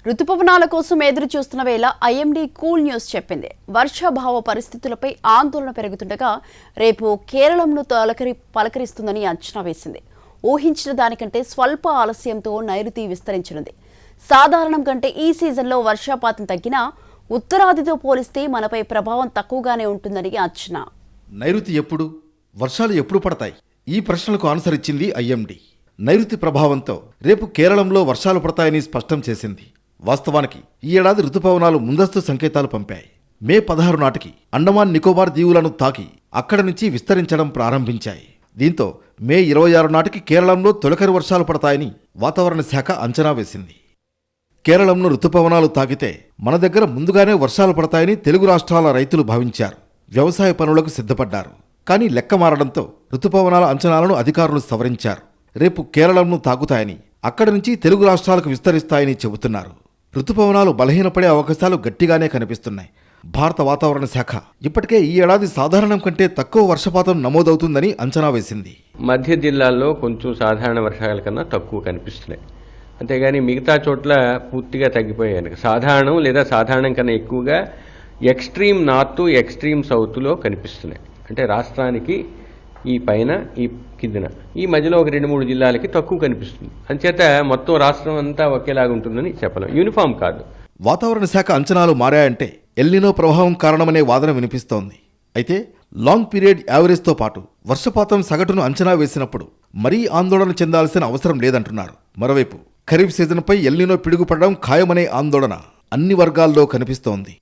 రుతుపవనాల కోసం ఎదురు చూస్తున్న వేళ ఐఎండీ కూల్ న్యూస్ చెప్పింది. వర్షాభావ పరిస్థితులపై ఆందోళన పెరుగుతుండగా రేపు కేరళంను పలకరిస్తుందని అంచనా వేసింది. ఊహించిన దానికంటే స్వల్ప ఆలస్యంతో నైరుతి విస్తరించనుంది. సాధారణం కంటే ఈ సీజన్లో వర్షపాతం తగ్గినా ఉత్తరాదితో పోలిస్తే మనపై ప్రభావం తక్కువగానే ఉంటుందని అంచనా. నైరుతి ఎప్పుడు, వర్షాలు ఎప్పుడు పడతాయి? ఈ ప్రశ్నలకు ఆన్సర్ ఇచ్చింది ఐఎండీ. నైరుతి ప్రభావంతో రేపు కేరళంలో వర్షాలు పడతాయని స్పష్టం చేసింది. వాస్తవానికి ఈ ఏడాది రుతుపవనాలు ముందస్తు సంకేతాలు పంపాయి. మే 16 నాటికి అండమాన్ నికోబార్ దీవులను తాకి అక్కడి నుంచి విస్తరించడం ప్రారంభించాయి. దీంతో మే 26 నాటికి కేరళంలో తొలకరి వర్షాలు పడతాయని వాతావరణ శాఖ అంచనా వేసింది. కేరళంను రుతుపవనాలు తాకితే మన దగ్గర ముందుగానే వర్షాలు పడతాయని తెలుగు రాష్ట్రాల రైతులు భావించారు. వ్యవసాయ పనులకు సిద్ధపడ్డారు. కానీ లెక్క మారడంతో రుతుపవనాల అంచనాలను అధికారులు సవరించారు. రేపు కేరళంను తాకుతాయని, అక్కడి నుంచి తెలుగు రాష్ట్రాలకు విస్తరిస్తాయని చెబుతున్నారు. రుతుపవనాలు బలహీనపడే అవకాశాలు గట్టిగానే కనిపిస్తున్నాయి. భారత వాతావరణ శాఖ ఇప్పటికే ఈ ఏడాది సాధారణం కంటే తక్కువ వర్షపాతం నమోదవుతుందని అంచనా వేసింది. మధ్య జిల్లాల్లో కొంచెం సాధారణ వర్షాల కన్నా తక్కువ కనిపిస్తున్నాయి. అంతేగాని మిగతా చోట్ల పూర్తిగా తగ్గిపోయాయి. సాధారణం లేదా సాధారణం కన్నా ఎక్కువగా ఎక్స్ట్రీమ్ నార్త్, ఎక్స్ట్రీమ్ సౌత్లో కనిపిస్తున్నాయి. అంటే రాష్ట్రానికి ఈ పైన, ఈ కిందన, ఈ మధ్యలో ఒక 2-3 జిల్లాలకి తక్కువ కనిపిస్తుంది. అంచేత మొత్తం రాష్ట్రం అంతా ఒకేలాగా ఉంటుందని చెప్పలేం. యూనిఫామ్ కాదు. వాతావరణ శాఖ అంచనాలు మారాయంటే ఎల్నినో ప్రభావం కారణమనే వాదన వినిపిస్తోంది. అయితే లాంగ్ పీరియడ్ యావరేజ్తో పాటు వర్షపాతం సగటును అంచనా వేసినప్పుడు మరీ ఆందోళన చెందాల్సిన అవసరం లేదంటున్నారు. మరోవైపు ఖరీఫ్ సీజన్పై ఎల్నినో పిడుగుపడడం ఖాయమనే ఆందోళన అన్ని వర్గాల్లో కనిపిస్తోంది.